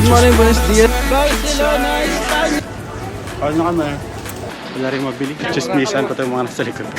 morning, buenos dias. Barcelona is time. Ano kami? Wala rin mabili. Chismisan pa tayo mga nasa likod.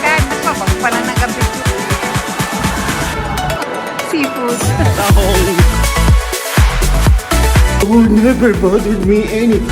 Kahit pa, pagpanan ng gabi. Seafood. Will never bother me any.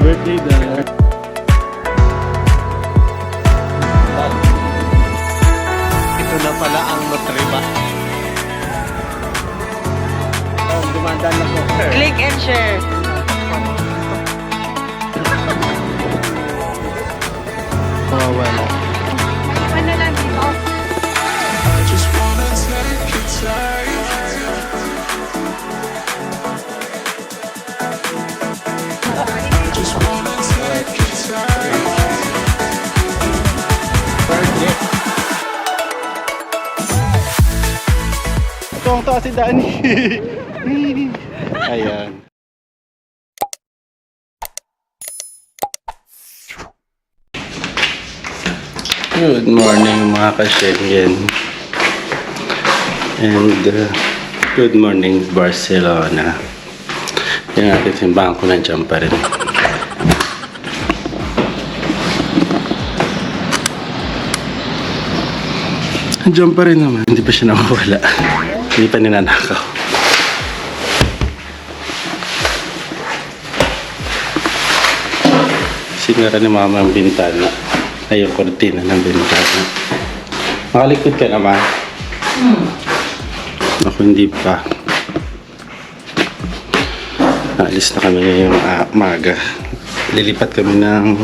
Birthday dad. Ito na pala ang Notriba. Dumadaan na po. Click and share. Mawawala. Ano lang dito? Tuwang-tuwa si Danny. Ayan. Good morning mga ka-Schengen. And good morning Barcelona. Yung ating simbahan ko nandiyan pa rin. Nandiyan pa rin naman. Hindi pa siya nawawala. Hindi pa ninanakaw. Sinara ni mama ang bintana. Ay, yung kortina ng bintana. Makalikod ka naman. Ako hindi pa. Naalis na kami ngayong maga. Lilipat kami ng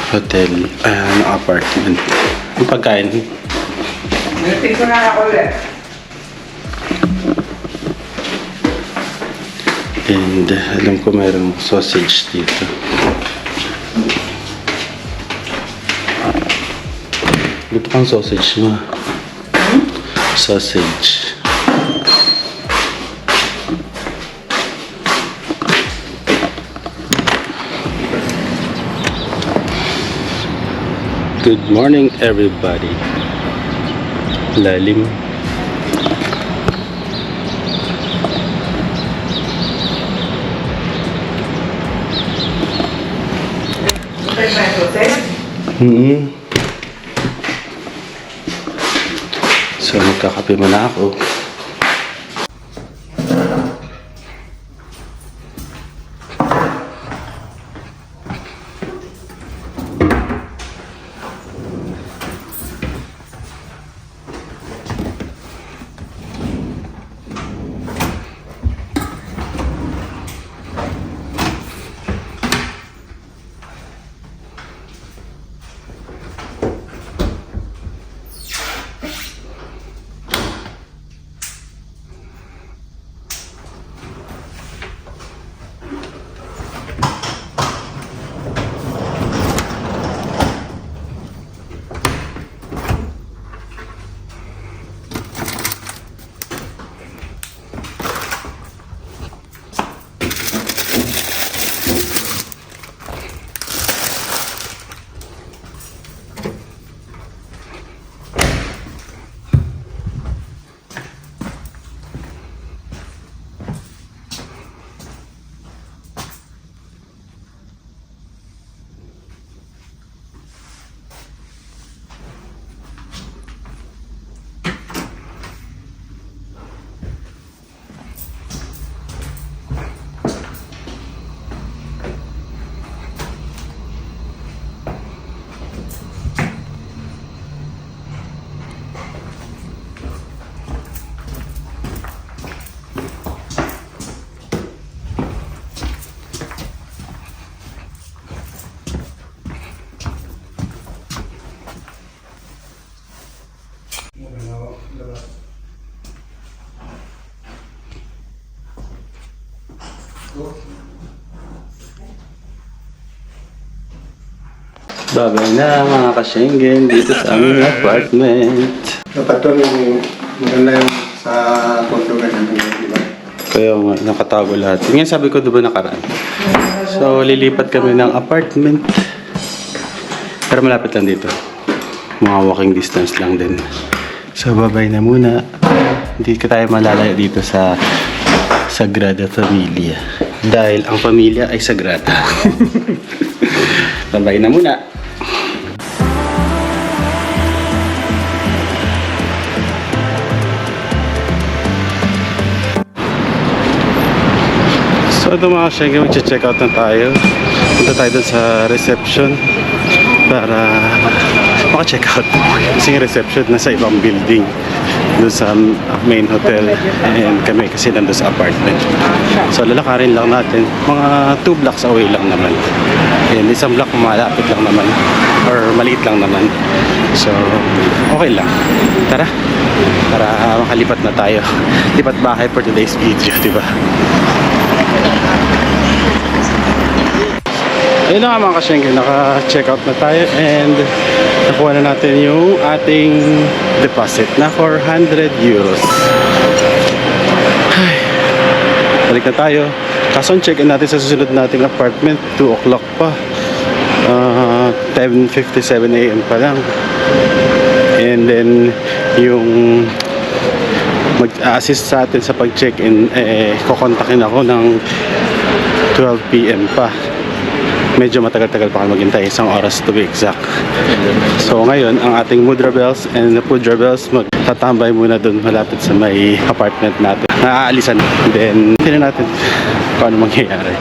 hotel, ng apartment. Yung pagkain. Nilipin ko na ako ulit. And alam ko mayroong sausage dito. Luto kang sausage mo. Sausage. Good morning everybody. Lalim. So magkakape muna ako. Babay na mga ka-Schengen dito sa aming apartment. Dapat to yung maganda yung sa kontugan namin, di ba? Kaya nga, nakatago lahat. Ngayon sabi ko diba nakaraan. So, lilipat kami ng apartment. Pero malapit lang dito. Mga walking distance lang din. So, babay na muna. Hindi ka tayo malalayo dito sa Sagrada Familia. Dahil ang pamilya ay sagrada. Babay na muna. So ito mga Schengen, mag-check out na tayo. Punta tayo dun sa reception para maka-check out. Kasi yung reception nasa ibang building dun sa main hotel, and kami kasi nandun sa apartment. So lalakarin lang natin, mga 2 blocks away lang naman. And isang block malapit lang naman or maliit lang naman. So okay lang. Tara, para makalipat na tayo. Lipat bahay for today's video, diba? Ayun na nga mga ka-Schengen, naka-check out na tayo and nakuha na natin yung ating deposit na 400 euros. Ay, balik na tayo. Kaso check-in natin sa susunod nating apartment, 2 o'clock pa. 10:57 AM pa lang. And then yung mag-assist sa atin sa pag-check-in, kukontakin ako ng 12 PM pa. Medyo matagal-tagal pa kami maghintay, 1 oras to be exact. So ngayon, ang ating Mudra Bells and Pudra Bells magtatambay muna dun malapit sa may apartment natin. Naaalisan. Then, tingnan natin kung ano mangyayari.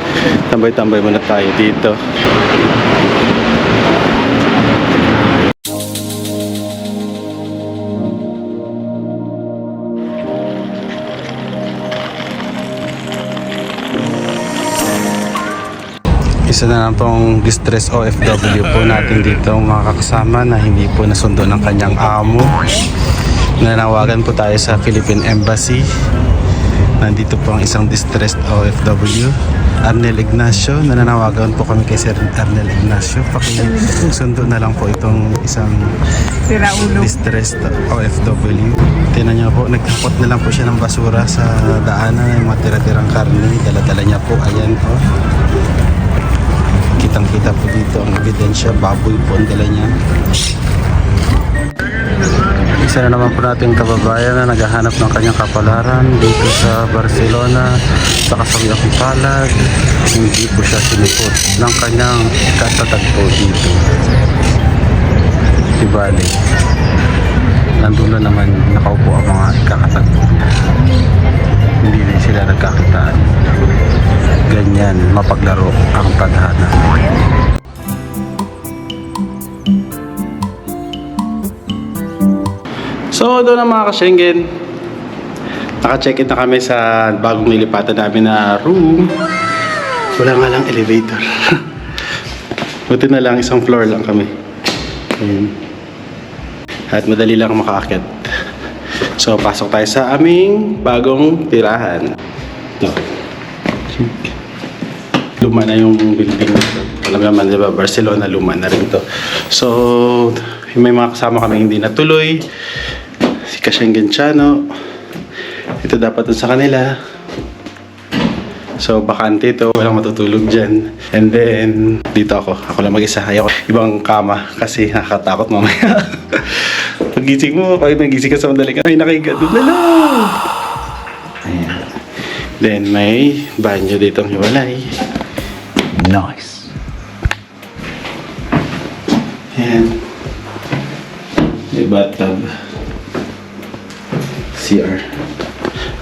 Tambay-tambay muna tayo dito. Isa na lang pong distress OFW po natin dito, mga kakasama na hindi po nasundo ng kanyang amo. Nanawagan po tayo sa Philippine Embassy. Nandito po ang isang distressed OFW, Arnel Ignacio. Nananawagan po kami kay Sir Arnel Ignacio. Pakisundo na lang po itong isang Sira ulo. distressed OFW. Tingnan niyo po, nagtapot na lang po siya ng basura sa daanan, yung mga tira-tirang karne. Dala-dala niya po, ayan po. Kitang-kita po dito ang ebidensya, baboy po ang dala niya. Isa na naman po nating kababayan na naghahanap ng kanyang kapalaran dito sa Barcelona, sa kasawiang palad. Hindi po siya sinipot ng kanyang katatagpo dito. Ibali. Nandun na naman nakaupo ang mga kakatagpo. Hindi na sila nagkakitaan. Ganyan, mapaglaro ang tadhana. So, doon na mga ka-Schengen. Naka-check-in na kami sa bagong nilipatan namin na room. Wala nga lang elevator. Buti na lang, isang floor lang kami. Ayun. At madali lang makaakyat. So, pasok tayo sa aming bagong tirahan. Ito. Luma na yung building. Alam naman, diba, Barcelona, luma na rin to. So, may mga kasama kami hindi natuloy. Si ka-Schengen Chano. Ito dapat dun sa kanila. So, bakante ito. Walang matutulog dyan. And then, dito ako. Ako lang mag-isa. Ayoko ibang kama kasi nakakatakot mamaya. Pagising mo, pag nagising ka sa madaling, ay nakahiga doon na lang. Ayan. Then, may banyo dito ang hiwalay. Nice. Ayan. May bathtub. CR.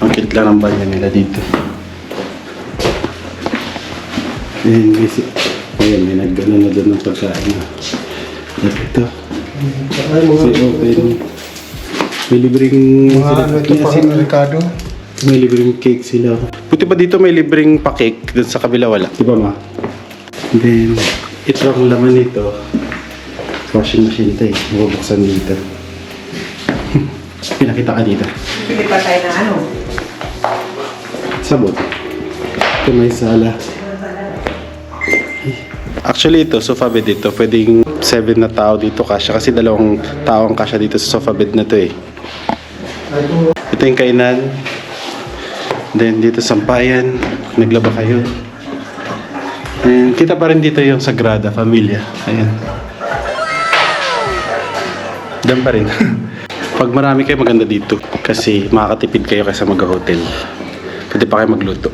Ang cute lang ang banyo nila dito. Ayan, ayan, may naggano na doon ng pagkain. At ito. May open. May libreng... Ano ito parang Ricardo? May libreng cake sila. Buti pa dito may libreng pa-cake. Doon sa kabila wala. Diba ma? Then, ito ang laman nito. Washing machine ito eh. Mabubuksan dito. Pinakita ka dito. Pili pa tayo ng ano? Sabon. Ito may sala. Actually ito, sofa bed dito, pwedeng 7 na tao dito kasya kasi 2 tao ang kasya dito sa sofa bed na to eh. Ito yung kainan. Then dito sampayan, naglaba kayo. And kita pa rin dito yung Sagrada Familia. Ayan. Diyan pa rin. Pag marami kayo maganda dito kasi makakatipid kayo kaysa mag-hotel. Pwede pa kayo magluto.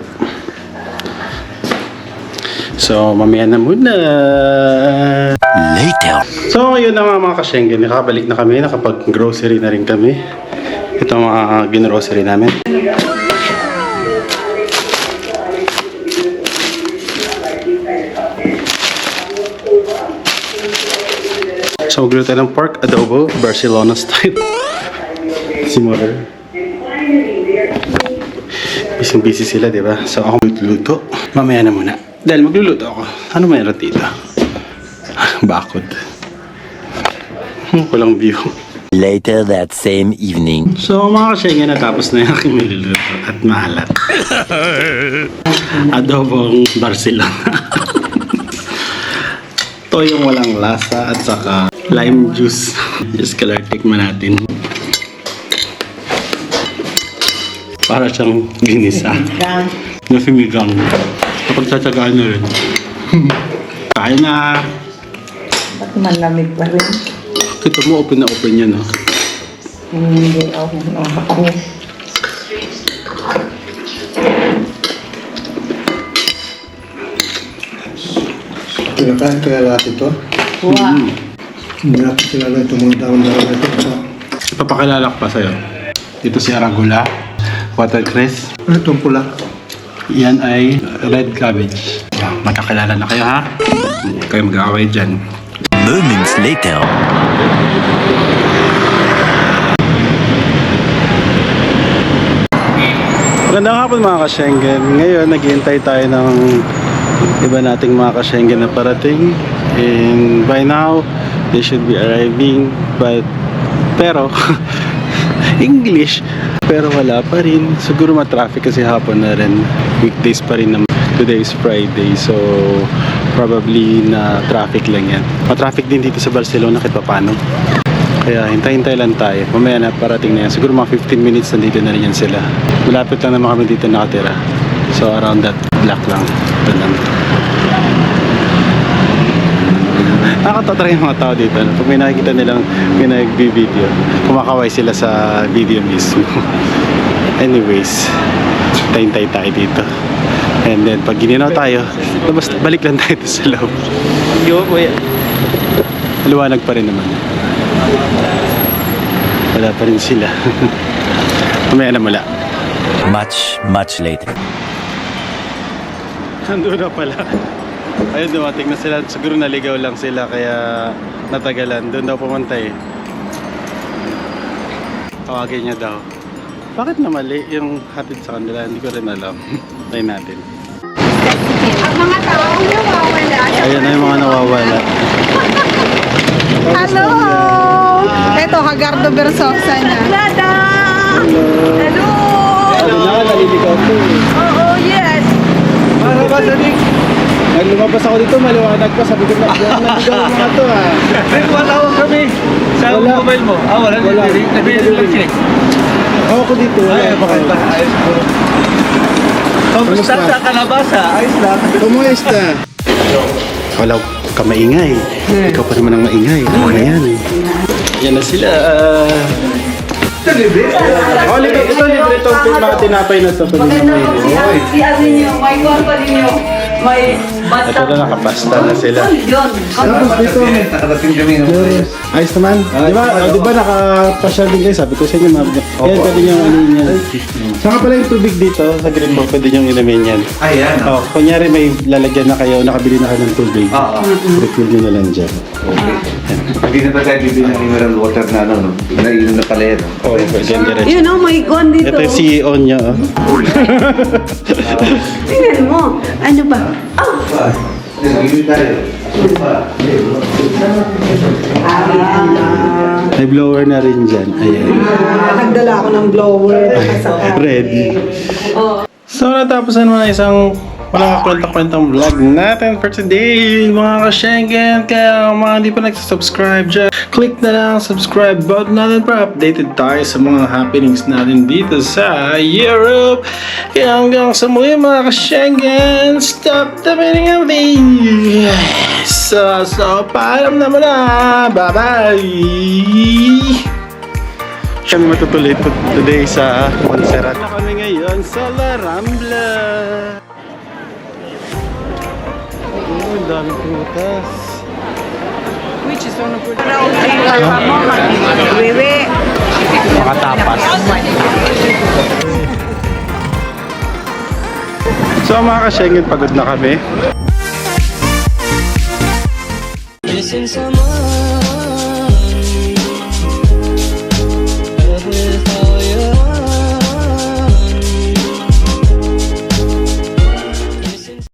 So, mamaya na muna. Later. So, yun na mga ka-Schengen. Nakabalik na kami. Nakapag-grocery na rin kami. Ito ang mga gin-grocery namin. So, magluto ng pork adobo, Barcelona style. Si Mother. Busy sila, di ba? So, ako magluluto. Mamaya na muna. Dahil magluluto ako. Ano mayroon dito? Bakod. Walang view. Later that same evening. So, mga ka-Schengen, natapos na yung aking niluluto at maalat. Adobong Barcelona. Ito yung walang lasa at saka lime juice. Just color tikman natin. Para siyang ginisa. Nafimigang. Kapag tsatsagaan na rin. Kaya na. Ba't malamig pa rin? Kita mo, open na open yan, no? Hindi ako. Pinakain kaya lahat ito. Wow. Hindi natin kilala itong mga daon-daon na ito. Ipapakilala ko pa sa'yo. Dito si Arugula, watercress. Ano itong pula? Yan ay red cabbage. Magkakilala na kayo, ha? Hindi kayo mag-aaway dyan. Moments later. Magandang hapon mga ka-Schengen. Ngayon, naghihintay tayo ng iba nating mga ka-Schengen na parating. And by now, they should be arriving. Pero, English. Pero wala pa rin. Siguro ma-traffic kasi hapon na rin. Weekdays pa rin naman. Today is Friday. So, probably na traffic lang yan. Ma-traffic din dito sa Barcelona kahit paano. Kaya hintay-hintay lang tayo. Mamaya na parating na yan. Siguro mga 15 minutes nandito na rin yan sila. Malapit lang naman kami dito nakatira. So around that block lang. Ito lang. Nakakatawa yung mga tao dito. Pag may nakikita nilang may nag-video, kumakaway sila sa video mismo. Anyways, hintay tayo dito. And then pag gininaw tayo, balik lang tayo sa loob. Yo, kuya. Liwanag pa rin naman. Wala pa rin sila. Mamaya na mula. Much later. Nandun na pala. Ayun, dumating na sila. Siguro naligaw lang sila kaya natagalan. Doon daw pumunta eh. Tawagin niya daw. Bakit na mali yung hatid sa kanila? Hindi ko rin alam. Tayo natin. Ang mga tao nawawala. Ayan na yung mga nawawala. Hello! Ito, Hagardo Versosa niya. Lada! Hello! Ano na ka, naliligaw ko eh. Oo, yes! Para ba, Sadik? Pag lumabas ako dito, maliwanag pa. Sabi ko na, naligaw yung mga to ah. Wala ko kami sa Wala. mobile mo. Wala. Wala. Nabili lang siya. Ako dito. Ay, bakit ba? Ayos ko. Kamusta sa kalabasa? Ayos lang. Kumusta? Wala ka maingay. Ikaw pa naman ang maingay. Ayan. Yan na sila. Ito, libre. Oh, libre. Ito, libre. Ito, mga tinapay na ito. Si ano nyo, may company nyo, may Ito na nakapasta na sila. yun. Tapos dito, Nakarating kami ng ayos naman. Di ba nakapasyal din kayo? Sabi ko sa inyo, yan, pwede nyo ano yan. Saka pala yung tubig dito sa green box, pwede nyo inamin yan. Ayan. Oh, kunyari may lalagyan na kayo, nakabili na kayo ng tubig. Oo. Refill nyo na lang dyan. Hindi na ba tayo bibili ng mineral water na ano? Naiinom na pala yan. Oh, pwede yan diretso. Yun oh, may gun dito. Ito yung CEO niya. Oh. Tingnan mo. Ano ba? Oh! Bibili tayo. May blower na rin dyan. Ayan. Nagdala ako ng blower. Red. So natapos na naman isang walang kwenta-kwentang vlog natin for today, mga ka-Schengen. Kaya mga hindi pa nagsasubscribe dyan, click na lang ang subscribe button natin para updated tayo sa mga happenings natin dito sa Europe. Kaya hanggang sa muli mga ka-Schengen, stop the meaning of this. So, paalam na muna. Bye-bye! Kami matutuloy today sa Montserrat. Na kami ngayon sa La Rambla. Oh, ang daming prutas. Which is one of the... mo, mag-iwiwi. Makatapas. So mga ka-Schengen, pagod na kami. Missing someone